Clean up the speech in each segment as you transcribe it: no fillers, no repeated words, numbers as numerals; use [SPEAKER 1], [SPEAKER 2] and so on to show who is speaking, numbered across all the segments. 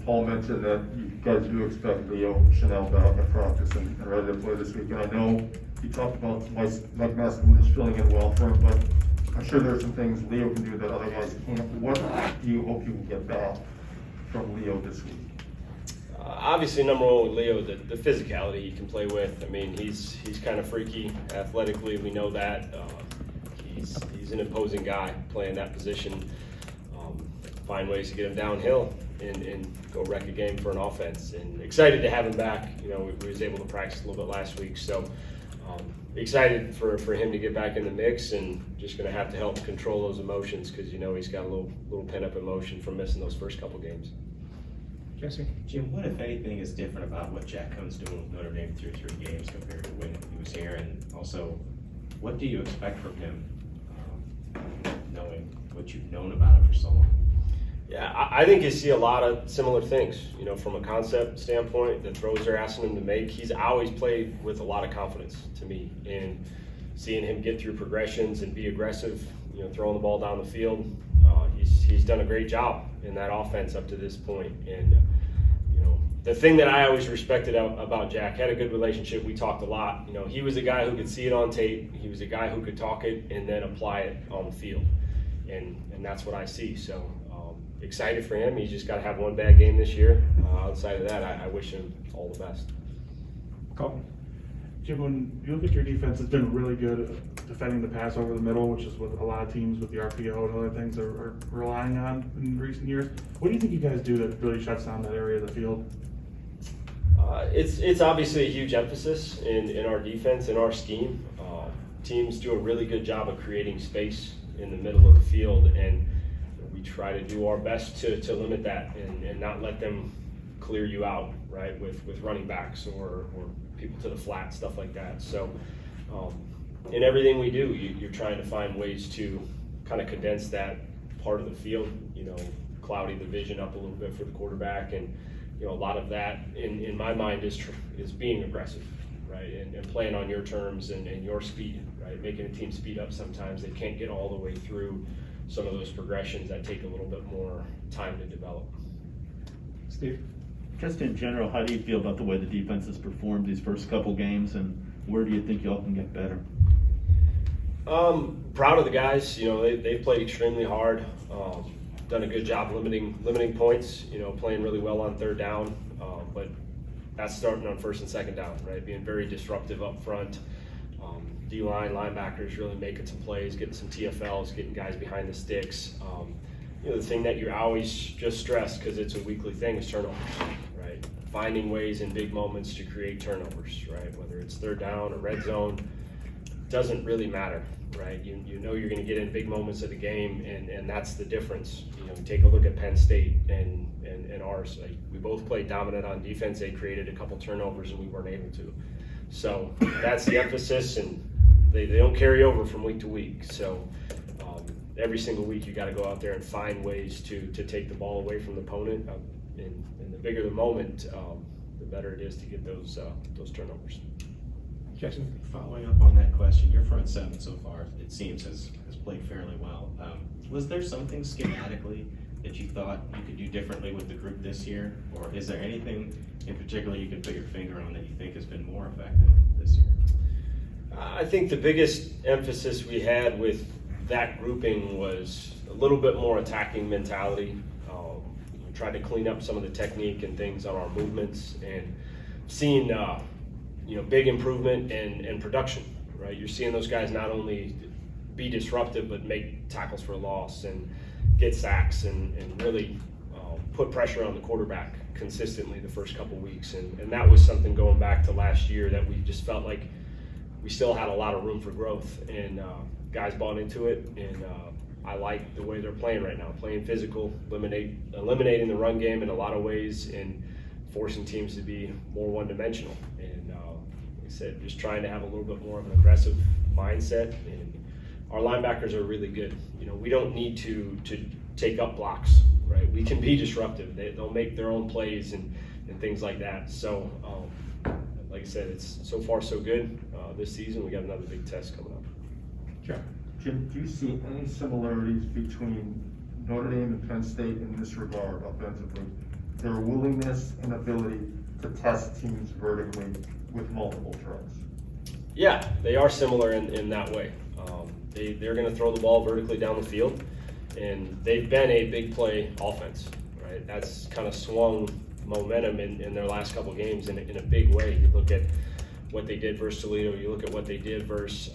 [SPEAKER 1] Paul mentioned that you guys do expect Leo Chanel back at practice and ready to play this week. And I know he talked about Mike Maskin is filling in well for him, but I'm sure there's some things Leo can do that other guys can't. What do you hope you can get back from Leo this week?
[SPEAKER 2] Obviously, number one with Leo, the physicality he can play with. I mean, he's kind of freaky athletically. We know that. He's an imposing guy playing that position. Find ways to get him downhill and go wreck a game for an offense. And excited to have him back. You know, we was able to practice a little bit last week, so excited for him to get back in the mix, and just going to have to help control those emotions because you know he's got a little pent-up emotion from missing those first couple games.
[SPEAKER 3] Jesse?
[SPEAKER 4] Jim, what, if anything, is different about what Jack Coan's doing with Notre Dame through 3 games compared to when he was here? And also, what do you expect from him, knowing what you've known about him for so long?
[SPEAKER 2] Yeah, I think you see a lot of similar things. You know, from a concept standpoint, the throws they're asking him to make, he's always played with a lot of confidence to me. And seeing him get through progressions and be aggressive, you know, throwing the ball down the field, he's done a great job in that offense up to this point. And you know, the thing that I always respected about Jack, had a good relationship. We talked a lot. You know, he was a guy who could see it on tape. He was a guy who could talk it and then apply it on the field. And that's what I see. So excited for him. He's just got to have one bad game this year. Outside of that, I wish him all the best.
[SPEAKER 3] Coan?
[SPEAKER 5] Jim, when you look at your defense, it's been really good at defending the pass over the middle, which is what a lot of teams with the RPO and other things are relying on in recent years. What do you think you guys do that really shuts down that area of the field?
[SPEAKER 2] It's obviously a huge emphasis in our defense, in our scheme. Teams do a really good job of creating space in the middle of the field, and we try to do our best to limit that and not let them clear you out, right, with running backs or people to the flat, stuff like that. So in everything we do, you're trying to find ways to kind of condense that part of the field, you know, cloudy the vision up a little bit for the quarterback. And you know, a lot of that in my mind is being aggressive, right, and playing on your terms and your speed, right, making a team speed up. Sometimes they can't get all the way through some of those progressions that take a little bit more time to develop.
[SPEAKER 3] Steve?
[SPEAKER 6] Just in general, how do you feel about the way the defense has performed these first couple games, and where do you think y'all can get better?
[SPEAKER 2] Proud of the guys. You know, they've played extremely hard. Done a good job limiting points. You know, playing really well on third down. But that's starting on first and second down, right? Being very disruptive up front. D-line, linebackers really making some plays, getting some TFLs, getting guys behind the sticks. You know, the thing that you always just stress, because it's a weekly thing, is turnovers, right? Finding ways in big moments to create turnovers, right? Whether it's third down or red zone, doesn't really matter, right? You know you're going to get in big moments of the game, and that's the difference. You know, take a look at Penn State and ours. Like, we both played dominant on defense. They created a couple turnovers, and we weren't able to. So that's the emphasis, and they don't carry over from week to week. So every single week you got to go out there and find ways to take the ball away from the opponent. And the bigger the moment, the better it is to get those turnovers.
[SPEAKER 3] Jackson?
[SPEAKER 4] Following up on that question, your front seven so far, it seems, has played fairly well. Was there something schematically that you thought you could do differently with the group this year? Or is there anything in particular you can put your finger on that you think has been more effective this year?
[SPEAKER 2] I think the biggest emphasis we had with that grouping was a little bit more attacking mentality. Tried to clean up some of the technique and things on our movements, and seeing you know, big improvement in production, right? You're seeing those guys not only be disruptive but make tackles for a loss and get sacks and really put pressure on the quarterback consistently the first couple weeks, and that was something going back to last year that we just felt like we still had a lot of room for growth, and guys bought into it, and I like the way they're playing right now, playing physical, eliminating the run game in a lot of ways, and forcing teams to be more one-dimensional. And like I said, just trying to have a little bit more of an aggressive mindset. And our linebackers are really good. You know, we don't need to take up blocks, right? We can be disruptive. They'll make their own plays and things like that. So, like I said, it's so far so good this season. We got another big test coming up.
[SPEAKER 3] Jack?
[SPEAKER 1] Jim, do you see any similarities between Notre Dame and Penn State in this regard offensively their willingness and ability to test teams vertically with multiple throws.
[SPEAKER 2] Yeah, they are similar in that way. They're going to throw the ball vertically down the field, and they've been a big play offense, right? That's kind of swung momentum in their last couple of games in a big way. You look at what they did versus Toledo, you look at what they did versus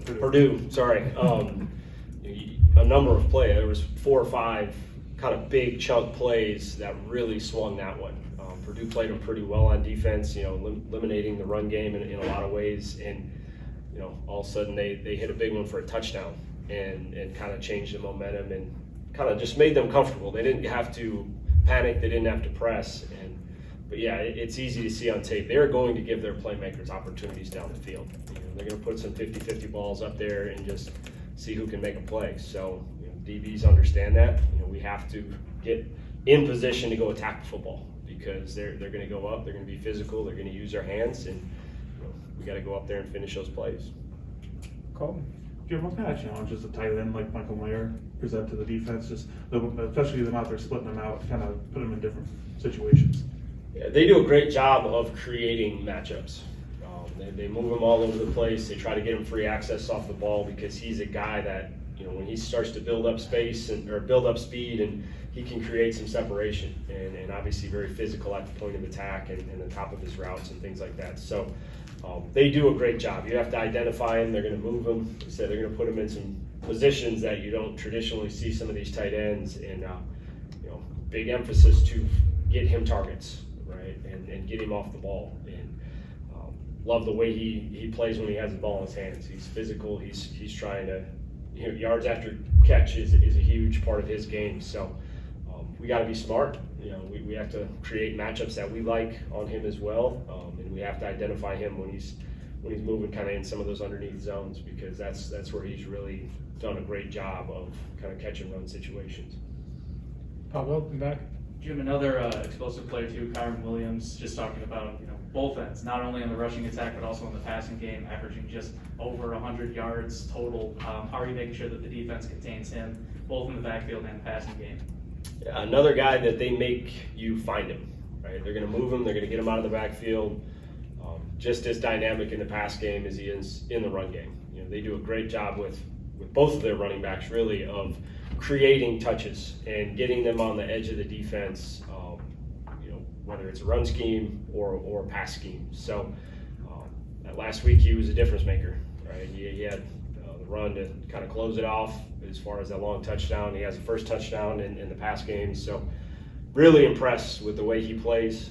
[SPEAKER 2] Purdue, sorry. A number of plays, there was 4 or 5 kind of big chunk plays that really swung that one. Purdue played them pretty well on defense, eliminating the run game in a lot of ways, and all of a sudden they hit a big one for a touchdown and kind of changed the momentum and kind of just made them comfortable. They didn't have to panic, they didn't have to press, but yeah, it's easy to see on tape. They're going to give their playmakers opportunities down the field. They're going to put some 50-50 balls up there and just see who can make a play. So DBs understand that. We have to get in position to go attack the football because they're going to go up, they're going to be physical, they're going to use their hands, and we got to go up there and finish those plays.
[SPEAKER 3] Colton?
[SPEAKER 5] Jim, what kind of challenges a tight end like Michael Meyer present to the defense, especially them out there splitting them out, kind of put them in different situations?
[SPEAKER 2] Yeah, they do a great job of creating matchups. They move him all over the place. They try to get him free access off the ball because he's a guy that, when he starts to build up space or build up speed, and he can create some separation and obviously very physical at the point of attack and the top of his routes and things like that. So they do a great job. You have to identify him. They're going to move him. Like I said, they're going to put him in some positions that you don't traditionally see some of these tight ends, and big emphasis to get him targets, right, and get him off the ball. And love the way he plays when he has the ball in his hands. He's physical. He's trying to, yards after catch is a huge part of his game. So we got to be smart. We have to create matchups that we like on him as well, and we have to identify him when he's moving kind of in some of those underneath zones, because that's where he's really done a great job of kind of catch and run situations.
[SPEAKER 3] Pavel, in back?
[SPEAKER 7] Jim, another explosive player too, Kyron Williams, just talking about both ends, not only on the rushing attack but also in the passing game, averaging just over 100 yards total. How are you making sure that the defense contains him both in the backfield and passing game?
[SPEAKER 2] Yeah, another guy that they make you find him, right? They're going to move him, they're going to get him out of the backfield. Just as dynamic in the pass game as he is in the run game. They do a great job with both of their running backs, really, of creating touches and getting them on the edge of the defense, whether it's a run scheme or a pass scheme. So last week he was a difference maker, right? He had the run to kind of close it off as far as that long touchdown. He has the first touchdown in the pass game. So really impressed with the way he plays.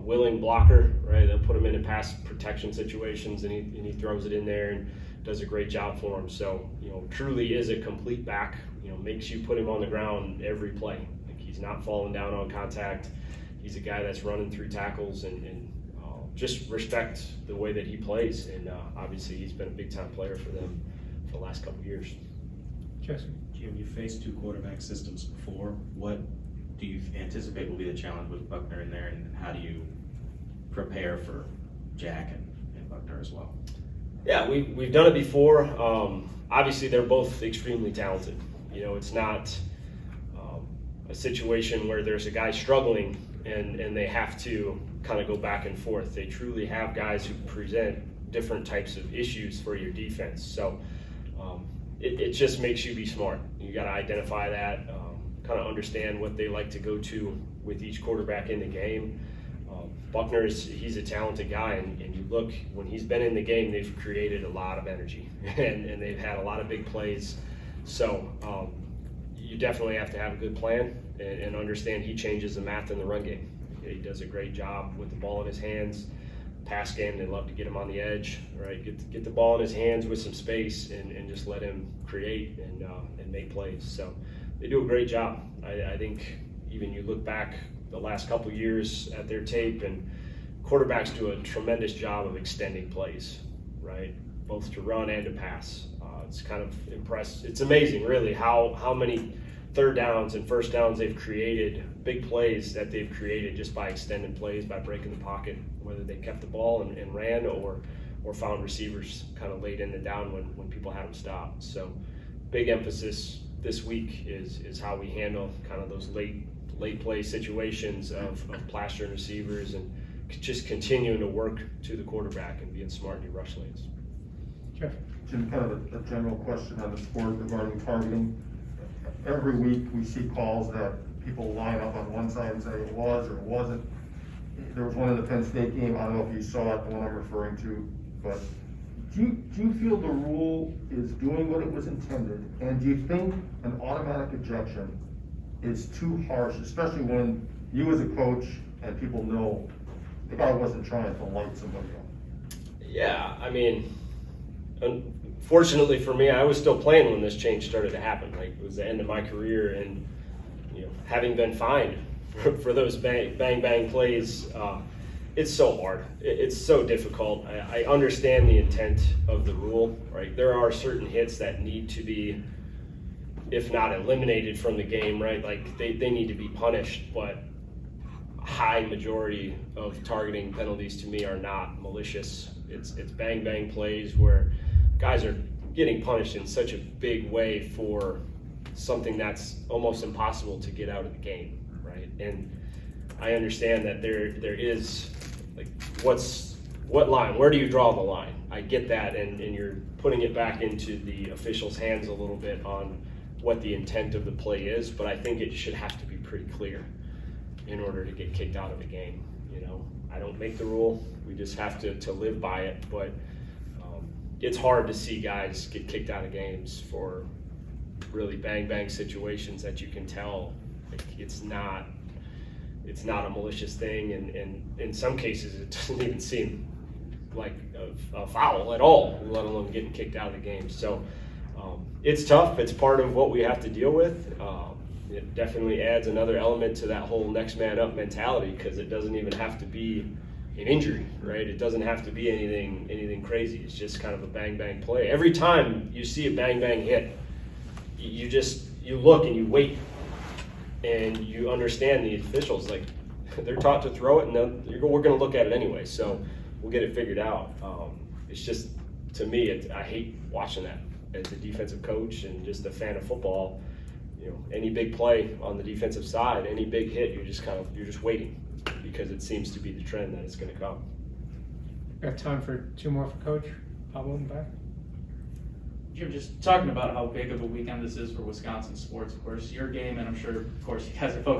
[SPEAKER 2] Willing blocker, right? They'll put him in pass protection situations, and he throws it in there and does a great job for him. So truly is a complete back. Makes you put him on the ground every play. Like, he's not falling down on contact. He's a guy that's running through tackles, and just respect the way that he plays. And obviously he's been a big time player for them for the last couple of years.
[SPEAKER 3] Jackson?
[SPEAKER 4] Jim, you faced 2 quarterback systems before. What do you anticipate will be the challenge with Buckner in there, and how do you prepare for Jack and Buckner as well?
[SPEAKER 2] Yeah, we've done it before. Obviously, they're both extremely talented. It's not a situation where there's a guy struggling and they have to kind of go back and forth. They truly have guys who present different types of issues for your defense. So it just makes you be smart. You got to identify that, kind of understand what they like to go to with each quarterback in the game. Buckner he's a talented guy, and you look, when he's been in the game, they've created a lot of energy and they've had a lot of big plays. So you definitely have to have a good plan and understand he changes the math in the run game. He does a great job with the ball in his hands. Pass game, they love to get him on the edge, right? Get the ball in his hands with some space and just let him create and make plays. So they do a great job. I think even you look back the last couple of years at their tape, and quarterbacks do a tremendous job of extending plays, right? Both to run and to pass. It's kind of impressive. It's amazing, really, how many third downs and first downs they've created, big plays that they've created just by extending plays, by breaking the pocket, whether they kept the ball and ran or found receivers kind of late in the down when people had them stopped. So big emphasis this week is how we handle kind of those late late play situations of plastering receivers and just continuing to work to the quarterback and being smart in your rush lanes.
[SPEAKER 3] Jeff?
[SPEAKER 1] Jim, kind of a general question on the sport regarding targeting. Every week we see calls that people line up on one side and say it was or it wasn't. There was one in the Penn State game, I don't know if you saw it, the one I'm referring to, but do you feel the rule is doing what it was intended? And do you think an automatic ejection is too harsh, especially when you as a coach and people know the guy wasn't trying to light somebody up?
[SPEAKER 2] Yeah, I mean, unfortunately for me, I was still playing when this change started to happen. Like, it was the end of my career, and having been fined for those bang plays, it's so hard. It's so difficult. I understand the intent of the rule, right? There are certain hits that need to be, if not eliminated from the game, right? Like they need to be punished, but a high majority of targeting penalties to me are not malicious. It's bang plays where guys are getting punished in such a big way for something that's almost impossible to get out of the game, right? And I understand that there is, like, what line? Where do you draw the line? I get that, and you're putting it back into the officials' hands a little bit on what the intent of the play is, but I think it should have to be pretty clear in order to get kicked out of the game. I don't make the rule. We just have to live by it, but it's hard to see guys get kicked out of games for really bang situations that you can tell like it's not a malicious thing, and in some cases it doesn't even seem like a foul at all, let alone getting kicked out of the game. So it's tough. It's part of what we have to deal with. It definitely adds another element to that whole next man up mentality, because it doesn't even have to be an injury, right? It doesn't have to be anything crazy. It's just kind of a bang play. Every time you see a bang hit, you look and you wait, and you understand the officials, like, they're taught to throw it, and we're going to look at it anyway, so we'll get it figured out. It's just, to me, I hate watching that as a defensive coach and just a fan of football. Any big play on the defensive side, any big hit, you're just waiting, because it seems to be the trend that it's going to come.
[SPEAKER 3] We have time for two more for Coach. Pablo in the back.
[SPEAKER 7] Jim, just talking about how big of a weekend this is for Wisconsin sports, of course, your game, and I'm sure, of course, you guys are focused